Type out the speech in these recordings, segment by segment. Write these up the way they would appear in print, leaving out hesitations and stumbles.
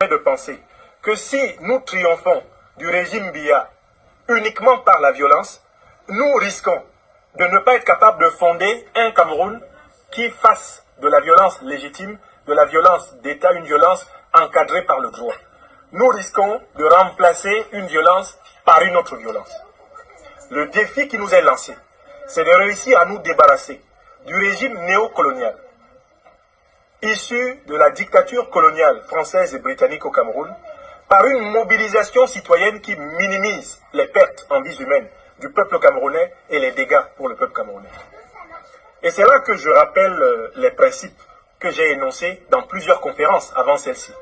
de penser que si nous triomphons du régime Biya uniquement par la violence, nous risquons de ne pas être capables de fonder un Cameroun qui fasse de la violence légitime, de la violence d'État, une violence encadrée par le droit. Nous risquons de remplacer une violence par une autre violence. Le défi qui nous est lancé, c'est de réussir à nous débarrasser du régime néocolonial, issu de la dictature coloniale française et britannique au Cameroun, par une mobilisation citoyenne qui minimise les pertes en vies humaines du peuple camerounais et les dégâts pour le peuple camerounais. Et c'est là que je rappelle les principes que j'ai énoncés dans plusieurs conférences avant celle-ci.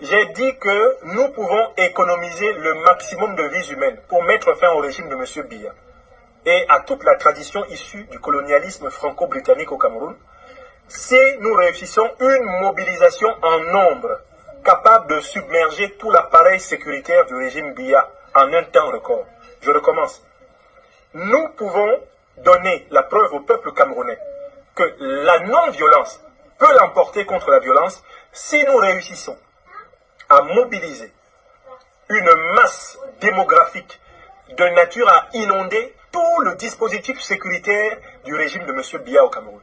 J'ai dit que nous pouvons économiser le maximum de vies humaines pour mettre fin au régime de M. Biya et à toute la tradition issue du colonialisme franco-britannique au Cameroun, si nous réussissons une mobilisation en nombre capable de submerger tout l'appareil sécuritaire du régime Biya en un temps record. Je recommence. Nous pouvons donner la preuve au peuple camerounais que la non-violence peut l'emporter contre la violence si nous réussissons à mobiliser une masse démographique de nature à inonder tout le dispositif sécuritaire du régime de M. Biya au Cameroun.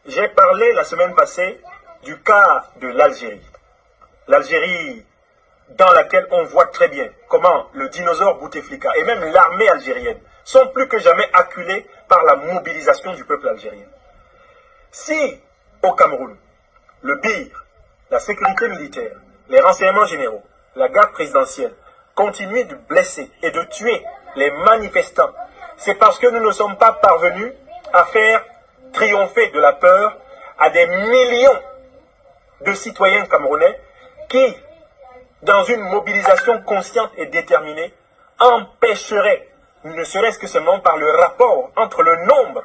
J'ai parlé la semaine passée du cas de l'Algérie. L'Algérie dans laquelle on voit très bien comment le dinosaure Bouteflika et même l'armée algérienne sont plus que jamais acculés par la mobilisation du peuple algérien. Si au Cameroun, le BIR, la sécurité militaire, les renseignements généraux, la garde présidentielle continuent de blesser et de tuer les manifestants, c'est parce que nous ne sommes pas parvenus à faire triompher de la peur à des millions de citoyens camerounais qui, dans une mobilisation consciente et déterminée, empêcheraient, ne serait-ce que seulement par le rapport entre le nombre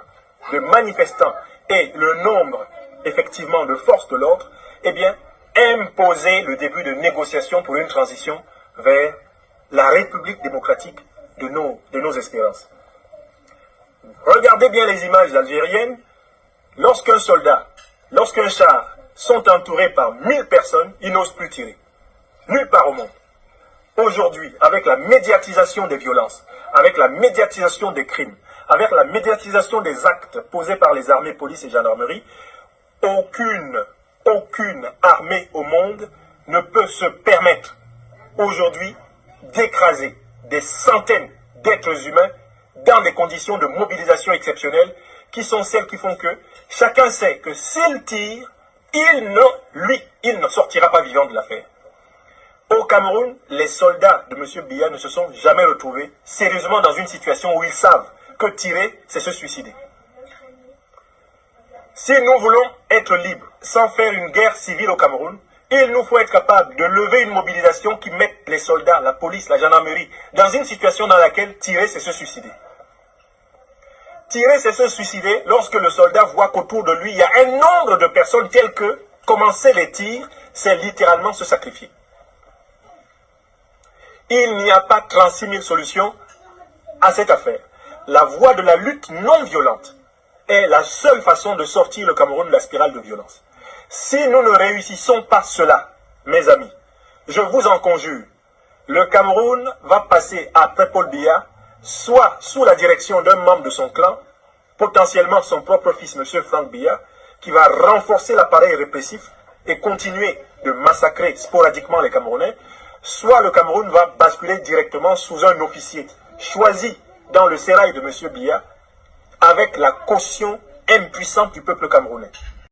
de manifestants et le nombre, effectivement, de forces de l'ordre, eh bien, imposer le début de négociations pour une transition vers la République démocratique de nos espérances. Regardez bien les images algériennes. Lorsqu'un soldat, lorsqu'un char sont entourés par 1000 personnes, ils n'osent plus tirer. Nulle part au monde. Aujourd'hui, avec la médiatisation des violences, avec la médiatisation des crimes, avec la médiatisation des actes posés par les armées, police et gendarmerie, aucune armée au monde ne peut se permettre aujourd'hui d'écraser des centaines d'êtres humains dans des conditions de mobilisation exceptionnelles qui sont celles qui font que chacun sait que s'il tire, il ne sortira pas vivant de l'affaire. Au Cameroun, les soldats de M. Biya ne se sont jamais retrouvés sérieusement dans une situation où ils savent que tirer, c'est se suicider. Si nous voulons être libres sans faire une guerre civile au Cameroun, il nous faut être capable de lever une mobilisation qui mette les soldats, la police, la gendarmerie dans une situation dans laquelle tirer, c'est se suicider. Tirer, c'est se suicider lorsque le soldat voit qu'autour de lui, il y a un nombre de personnes telles que commencer les tirs, c'est littéralement se sacrifier. Il n'y a pas 36 000 solutions à cette affaire. La voie de la lutte non violente est la seule façon de sortir le Cameroun de la spirale de violence. Si nous ne réussissons pas cela, mes amis, je vous en conjure, le Cameroun va passer après Paul Biya, soit sous la direction d'un membre de son clan, potentiellement son propre fils, M. Franck Biya, qui va renforcer l'appareil répressif et continuer de massacrer sporadiquement les Camerounais, soit le Cameroun va basculer directement sous un officier choisi dans le sérail de M. Biya avec la caution impuissante du peuple camerounais.